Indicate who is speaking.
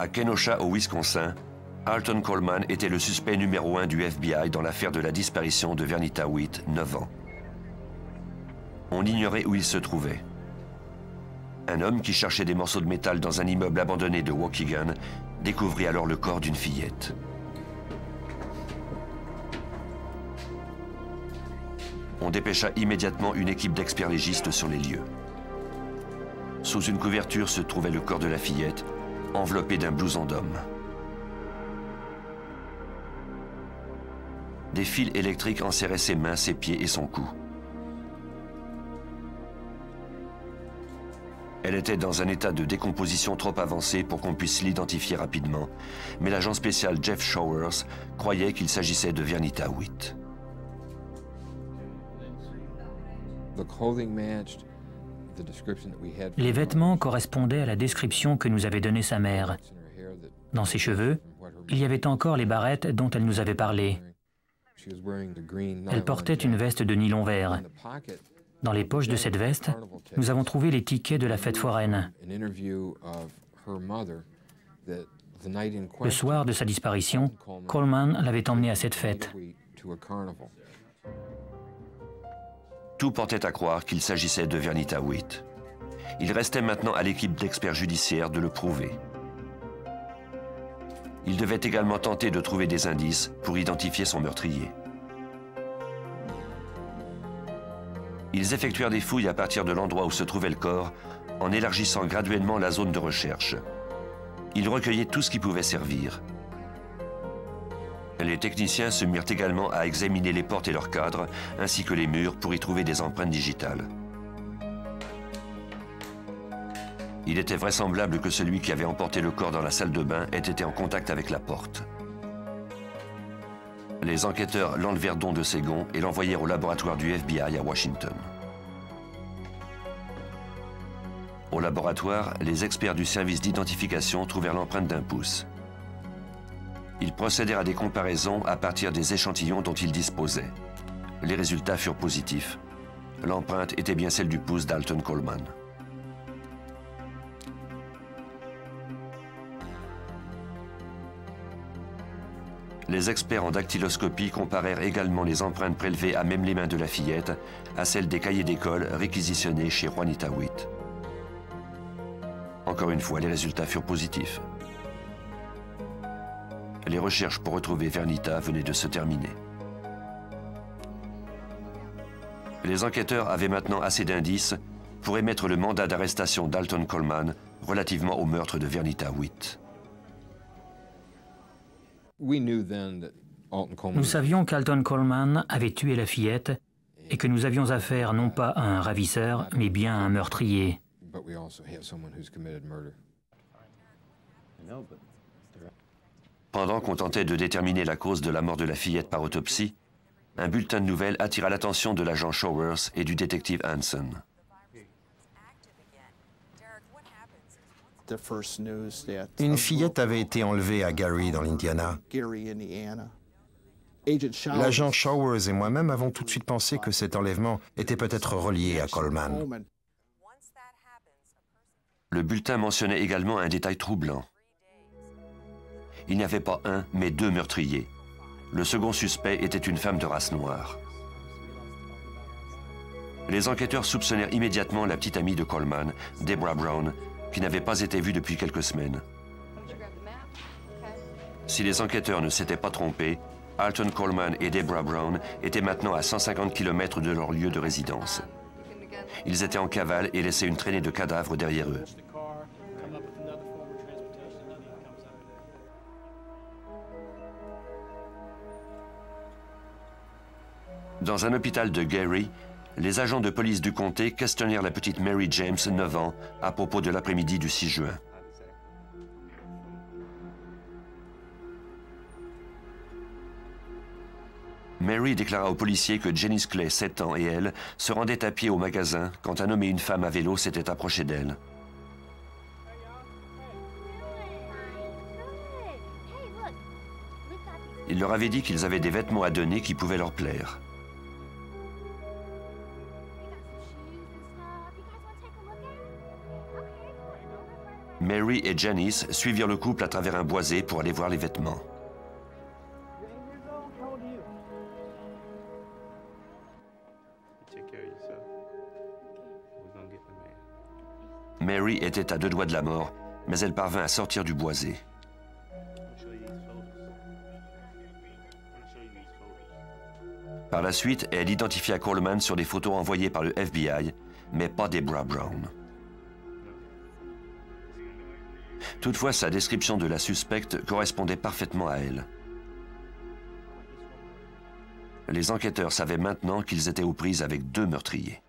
Speaker 1: À Kenosha, au Wisconsin, Alton Coleman était le suspect numéro 1 du FBI dans l'affaire de la disparition de Vernita Witt, 9 ans. On ignorait où il se trouvait. Un homme qui cherchait des morceaux de métal dans un immeuble abandonné de Waukegan découvrit alors le corps d'une fillette. On dépêcha immédiatement une équipe d'experts légistes sur les lieux. Sous une couverture se trouvait le corps de la fillette, enveloppé d'un blouson d'homme. Des fils électriques enserraient ses mains, ses pieds et son cou. Elle était dans un état de décomposition trop avancé pour qu'on puisse l'identifier rapidement, mais l'agent spécial Jeff Showers croyait qu'il s'agissait de Vernita Witt.
Speaker 2: Les vêtements correspondaient à la description que nous avait donnée sa mère. Dans ses cheveux, il y avait encore les barrettes dont elle nous avait parlé. Elle portait une veste de nylon vert. Dans les poches de cette veste, nous avons trouvé les tickets de la fête foraine. Le soir de sa disparition, Coleman l'avait emmenée à cette fête.
Speaker 1: Tout portait à croire qu'il s'agissait de Vernita Witt. Il restait maintenant à l'équipe d'experts judiciaires de le prouver. Il devait également tenter de trouver des indices pour identifier son meurtrier. Ils effectuèrent des fouilles à partir de l'endroit où se trouvait le corps, en élargissant graduellement la zone de recherche. Ils recueillaient tout ce qui pouvait servir. Les techniciens se mirent également à examiner les portes et leurs cadres, ainsi que les murs pour y trouver des empreintes digitales. Il était vraisemblable que celui qui avait emporté le corps dans la salle de bain ait été en contact avec la porte. Les enquêteurs l'enlevèrent donc de ses gonds et l'envoyèrent au laboratoire du FBI à Washington. Au laboratoire, les experts du service d'identification trouvèrent l'empreinte d'un pouce. Ils procédèrent à des comparaisons à partir des échantillons dont ils disposaient. Les résultats furent positifs. L'empreinte était bien celle du pouce d'Alton Coleman. Les experts en dactyloscopie comparèrent également les empreintes prélevées à même les mains de la fillette à celles des cahiers d'école réquisitionnés chez Juanita Witt. Encore une fois, les résultats furent positifs. Les recherches pour retrouver Vernita venaient de se terminer. Les enquêteurs avaient maintenant assez d'indices pour émettre le mandat d'arrestation d'Alton Coleman relativement au meurtre de Vernita Witt.
Speaker 2: Nous savions qu'Alton Coleman avait tué la fillette et que nous avions affaire non pas à un ravisseur, mais bien à un meurtrier.
Speaker 1: Pendant qu'on tentait de déterminer la cause de la mort de la fillette par autopsie, un bulletin de nouvelles attira l'attention de l'agent Showers et du détective Hanson.
Speaker 3: Une fillette avait été enlevée à Gary, dans l'Indiana. L'agent Showers et moi-même avons tout de suite pensé que cet enlèvement était peut-être relié à Coleman.
Speaker 1: Le bulletin mentionnait également un détail troublant. Il n'y avait pas un, mais deux meurtriers. Le second suspect était une femme de race noire. Les enquêteurs soupçonnèrent immédiatement la petite amie de Coleman, Deborah Brown, qui n'avait pas été vue depuis quelques semaines. Si les enquêteurs ne s'étaient pas trompés, Alton Coleman et Deborah Brown étaient maintenant à 150 km de leur lieu de résidence. Ils étaient en cavale et laissaient une traînée de cadavres derrière eux. Dans un hôpital de Gary, les agents de police du comté questionnèrent la petite Mary James, 9 ans, à propos de l'après-midi du 6 juin. Mary déclara aux policiers que Janice Clay, 7 ans, et elle se rendaient à pied au magasin quand un homme et une femme à vélo s'étaient approchés d'elle. Il leur avait dit qu'ils avaient des vêtements à donner qui pouvaient leur plaire. Mary et Janice suivirent le couple à travers un boisé pour aller voir les vêtements. Mary était à 2 doigts de la mort, mais elle parvint à sortir du boisé. Par la suite, elle identifia Coleman sur des photos envoyées par le FBI, mais pas Deborah Brown. Toutefois, sa description de la suspecte correspondait parfaitement à elle. Les enquêteurs savaient maintenant qu'ils étaient aux prises avec 2 meurtriers.